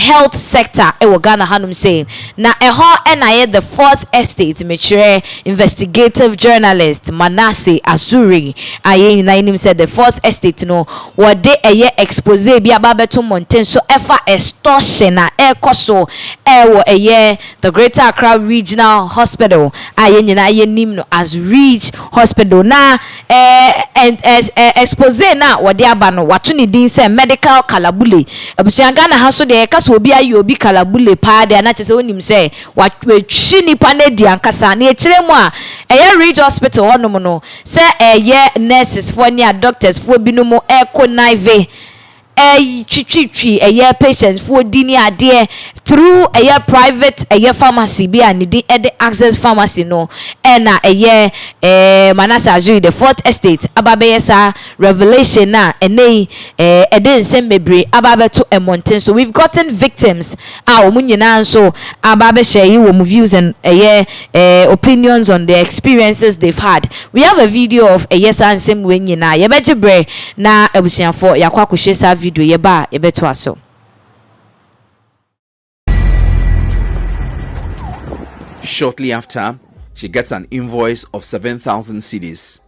health sector ewo Ghana hanum saying na eho na the fourth estate mature investigative journalist Manasseh Azuri aye na him said the fourth estate no what de eye expose bi ababeto mountain so efa extortion na ekoso ewo eye the Greater Accra Regional Hospital aye nyina aye nim no as Reach Hospital na expose na what de aba no wato ni din say medical kalabule abusuan Ghana ha so de ka so obi aye obi kalabule pa de na chese onim say watwe nipa na di ankasa na ekire mu a eye Reach Hospital honom no say eye nurses for nia doctors for binumo connive twitwi patients for dini ade through private pharmacy bi anidi access pharmacy no na Manasseh Azuri the fourth estate ababe sa revelation na ene nsem mebre ababe to a mountain. So we've gotten victims omu nyina nso ababe share yi wo views and opinions on the experiences they've had. We have a video of sa nsem we nyina ye bejibre na abusianfo yakwa kohwe sa video yeba ebeto aso. Shortly after, she gets an invoice of 7,000 cedis.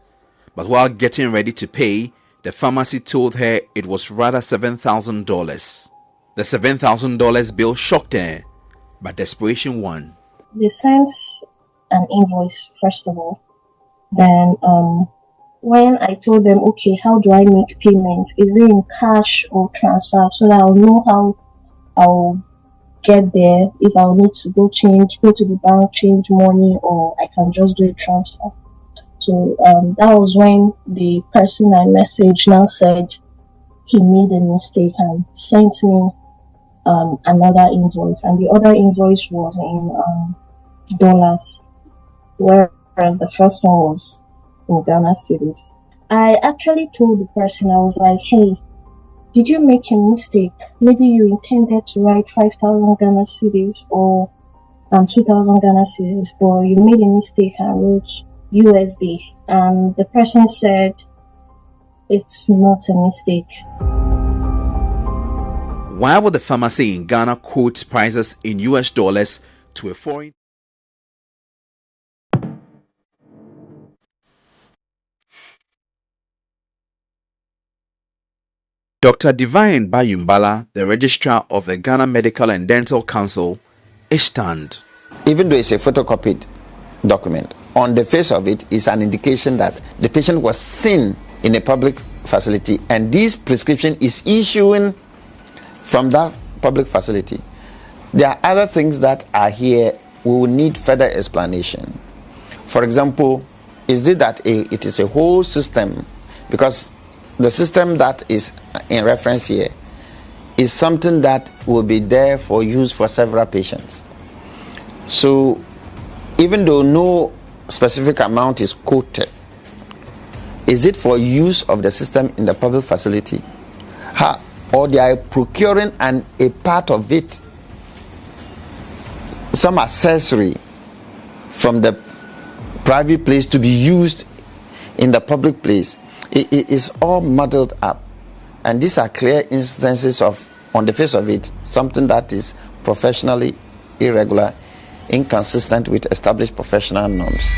But while getting ready to pay, the pharmacy told her it was rather $7,000. The $7,000 bill shocked her, but desperation won. They sent an invoice, first of all. Then when I told them, okay, how do I make payments? Is it in cash or transfer? So that I'll know how I'll get there, if I'll need to go to the bank, change money, or I can just do a transfer. So that was when the person I messaged now said he made a mistake and sent me another invoice. And the other invoice was in dollars, whereas the first one was in Ghana cedis. I actually told the person, I was like, hey, did you make a mistake? Maybe you intended to write 5,000 Ghana cedis or 2,000 Ghana cedis, but you made a mistake and wrote USD. And the person said it's not a mistake. Why would the pharmacy in Ghana quote prices in US dollars to a foreign? Dr. Divine Bayumbala, the registrar of the Ghana Medical and Dental Council, is stunned. Even though it's a photocopied document, on the face of it is an indication that the patient was seen in a public facility and this prescription is issuing from that public facility. There are other things that are here we will need further explanation. For example, is it that it is a whole system? Because the system that is in reference here is something that will be there for use for several patients. So even though no specific amount is quoted, is it for use of the system in the public facility? Or they are procuring a part of it, some accessory from the private place to be used in the public place? It is all muddled up, and these are clear instances of, on the face of it, something that is professionally irregular, inconsistent with established professional norms.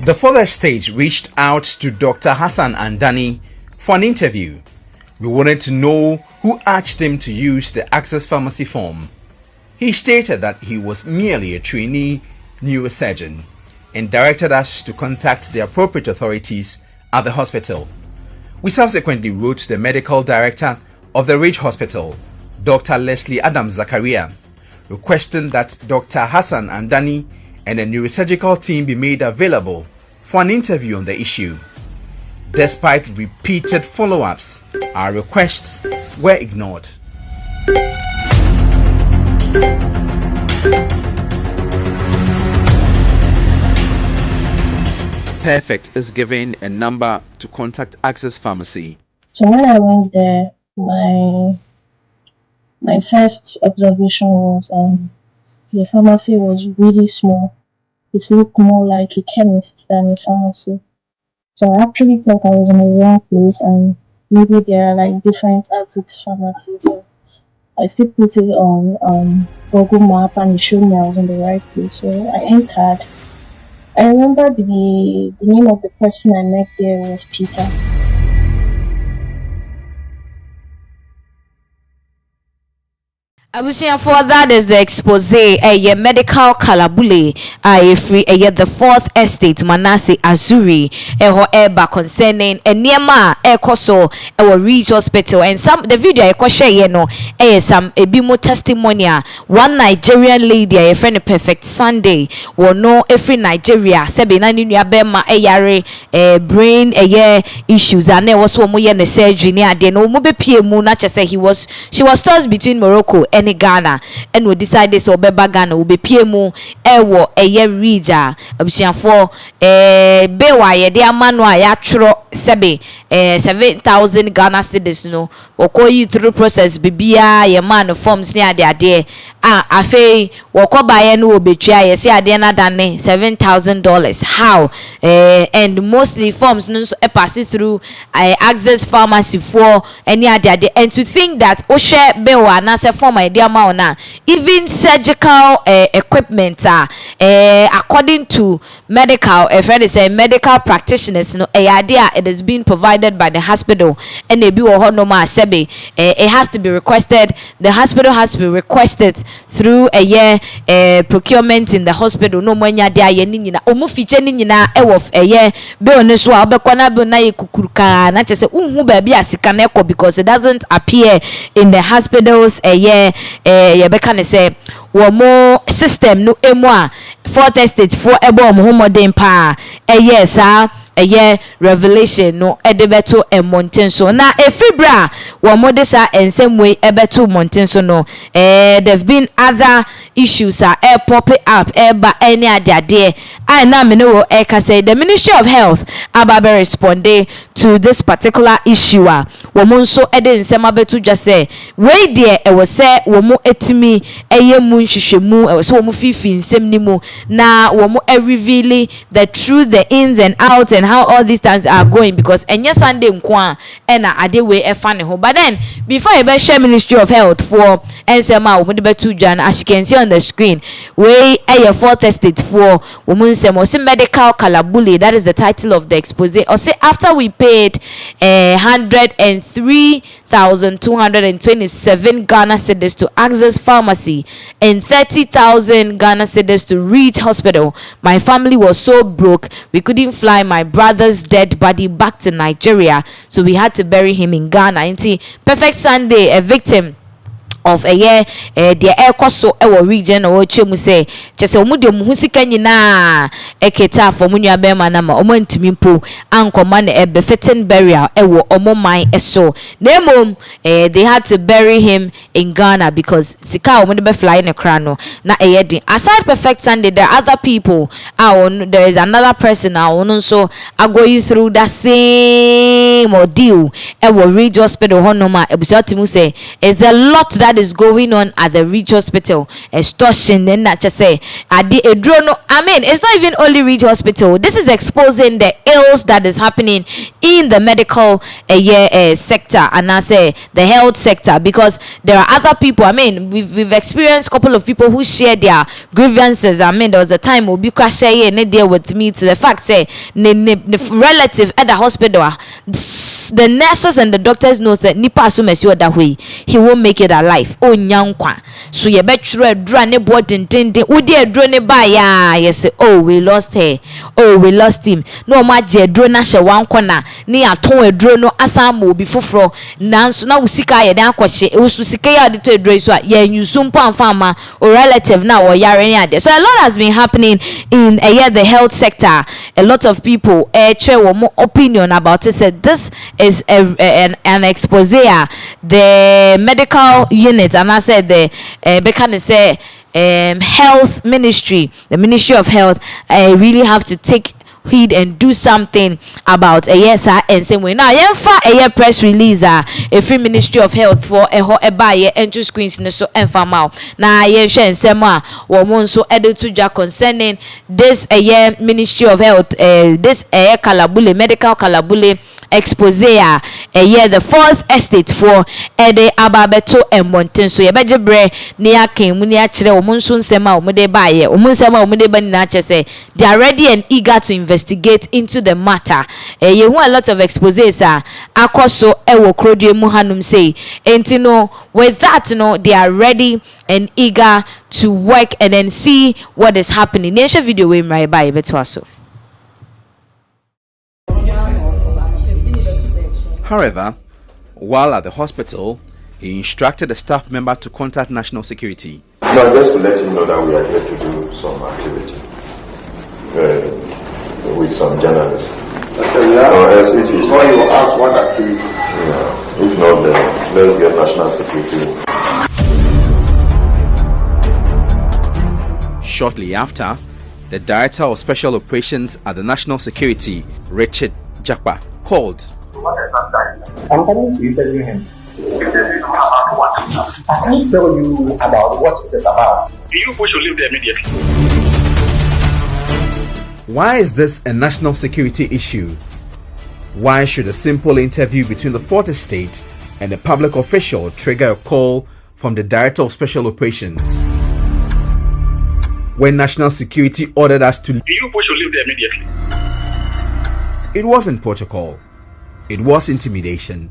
The further stage reached out to Dr. Hassan Andani for an interview. We wanted to know who asked him to use the Access Pharmacy form. He stated that he was merely a trainee neurosurgeon and directed us to contact the appropriate authorities at the hospital. We subsequently wrote the medical director of the Reach Hospital, Dr. Leslie Adams Zakaria, requesting that Dr. Hassan Andani and the neurosurgical team be made available for an interview on the issue. Despite repeated follow-ups, our requests were ignored. Perfect is given a number to contact Access Pharmacy. So when I went there, my first observation was the pharmacy was really small. It looked more like a chemist than a pharmacy. So I actually thought I was in the wrong place and maybe there are like different outlet pharmacies. I still put it on Google Map and it showed me I was in the right place. So I entered. I remember the name of the person I met there was Peter. For that is the expose a medical kalabule free the fourth estate Manase Azuri eba concerning a niema koso Reach Hospital and some the video I share no some ebimo testimonial one Nigerian lady a friend Perfect Sunday will know every Nigeria sebe na ni bema yare brain issues and there was one more surgery near the no mo be pie mu na say she was tossed between Morocco and Ghana and we decided so beba Ghana will be PMU ewo region abusiafo bewa ye de amano ya tworo sebe 7,000 Ghana cedis no okoyi through process bibia ye man forms ni ade afei wokoba ye no obetwa ye se ade na dane $7,000 how and mostly forms no so pass through access pharmacy for any ade and to think that o share bewa na se form idea ma ona even surgical equipment according to medical friend say medical practitioners no idea it is being provided by the hospital and they be no ma sebe it has to be requested. The hospital has to be requested through a year procurement in the hospital no mwanya dia ye ni nyina omu fiche ni nyina of a year bill no so obekwana bill na yekukuruka na chese unhu ba bia sika na ekọ because it doesn't appear in the hospitals a year ye beka ne say wo mo system no emu a fourth estate for ebo mo modern pa yes revelation no edebeto mountain so na efibra wo modesa ensemwe ebeto mountain so no there've been other issues pop up ba any ade I na me no eka say the Ministry of Health ababe responde to this particular issue wo mo nso ede nsema beto dwa say we there e wo say wo mo etimi mu nhwehwemu e wo say wo mo fifi nsem ni mu na wo mo reveal the truth, the ins and outs and how all these things are going because enya Sunday nkwa na ade we efa ne ho. But then before you share Ministry of Health for nsema wo mo de beto dwa as you can see on the screen we fourth estate for wo mo nsema say medical kalabule, that is the title of the expose. Or say after we paid 103,227 Ghana cedis to Access Pharmacy and 30,000 Ghana cedis to Reach Hospital, my family was so broke we couldn't fly my brother's dead body back to Nigeria, so we had to bury him in Ghana. Inti Perfect Sunday, a victim of a year the air coso region or chemu say chese omude muhusika nyina eketa for munua bema na ma omantimi mpo ankoma na befitting burial omo man eso nemom they had to bury him in Ghana because sika omude be fly in kra no na din. Aside Perfect Sunday, there are other people there is another person so I go you through that same ordeal Reach Hospital honoma ebusiatimu say is a lot that is going on at the Reach Hospital. Extortion then that just say it's not even only Reach Hospital. This is exposing the ills that is happening in the medical sector and I say the health sector because there are other people. We've experienced a couple of people who share their grievances. There was a time Obi Kwashe and there with me to the fact say relative at the hospital the nurses and the doctors know that nipa asumesi that way he won't make it alive. Oh nyankwa so ye betru adura ne bo dendende wodi aduro ne ba ya yes oh we lost her, oh we lost him no ma je aduro na hye wankona ne aton aduro no asama obi foforo nanso na wusika ye dan akɔhye wusu sika ya de to aduro so ye nyusu mpo amfama or relative na wo yare ne ade. So a lot has been happening in the health sector. A lot of people share one opinion about it. Said this is an expose the medical unit and I said the can say health ministry, the Ministry of Health really have to take heed and do something about and same way now press release a free Ministry of Health for buy entry screens so informal na share nsema wo so edit to concerning this Ministry of Health this kalabule medical kalabule expose a the fourth estate for ede ababeto embonten so ye beje bre ne akan mu ne a kire omo nso nsem a omo de baaye omo nsem a omo de ba ni na chese they are ready and eager to investigate into the matter ye hu a lot of exposes akoso ewo krodue mu hanum say enti no with that no they are ready and eager to work and then see what is happening. Nesha video we mrai ba yebeto aso. However, while at the hospital, he instructed a staff member to contact national security. No, just to let him know that we are here to do some activity with some journalists. Else if he's not, you ask what activity. Yeah. If not, then let's get national security. Shortly after, the Director of Special Operations at the National Security, Richard Jakpa, called. I'm coming to interview him. I can't tell you about what it is about. You should leave there immediately. Why is this a national security issue? Why should a simple interview between the fourth estate and a public official trigger a call from the Director of Special Operations? When national security ordered us to leave, You should leave there immediately. it wasn't protocol. It was intimidation.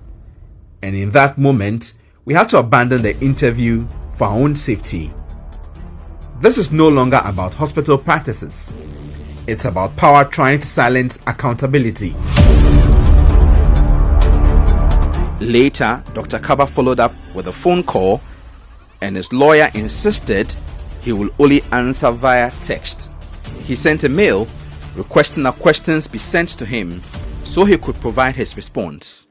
And in that moment, we had to abandon the interview for our own safety. This is no longer about hospital practices. It's about power trying to silence accountability. Later, Dr. Kaba followed up with a phone call, and his lawyer insisted he will only answer via text. He sent a mail requesting that questions be sent to him so he could provide his response.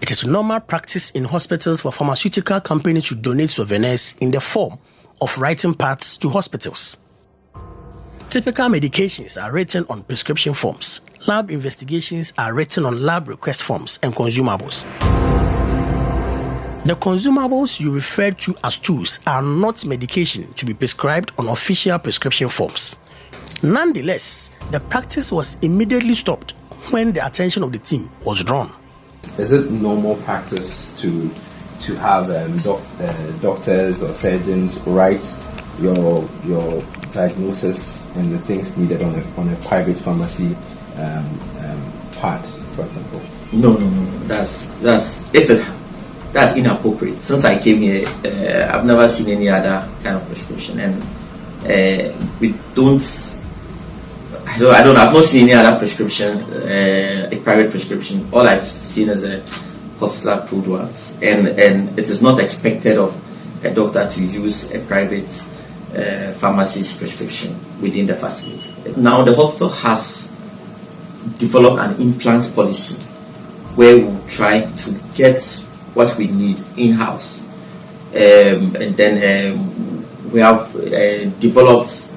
It is normal practice in hospitals for pharmaceutical companies to donate souvenirs in the form of writing pads to hospitals. Typical medications are written on prescription forms. Lab investigations are written on lab request forms and consumables. The consumables you referred to as tools are not medication to be prescribed on official prescription forms. Nonetheless, the practice was immediately stopped when the attention of the team was drawn. Is it normal practice to have doctors or surgeons write your diagnosis and the things needed on a private pharmacy part, for example? No. That's inappropriate. Since I came here, I've never seen any other kind of prescription, and I've not seen any other prescription, a private prescription. All I've seen is a hospital approved ones, and it is not expected of a doctor to use a private pharmacy's prescription within the facility. Now the hospital has developed an implant policy where we try to get what we need in-house, and then we have developed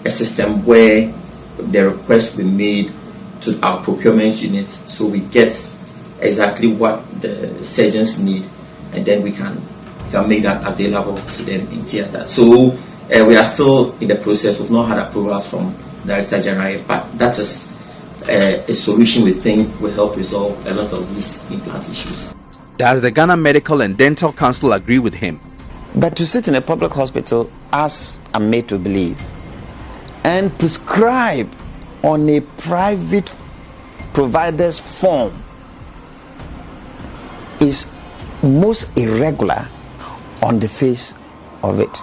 a system where the request we made to our procurement unit, so we get exactly what the surgeons need, and then we can make that available to them in theater. So we are still in the process. We've not had approvals from Director General, but that is a solution we think will help resolve a lot of these implant issues. Does the Ghana Medical and Dental Council agree with him? But to sit in a public hospital, as I'm made to believe, and prescribe on a private provider's form is most irregular on the face of it.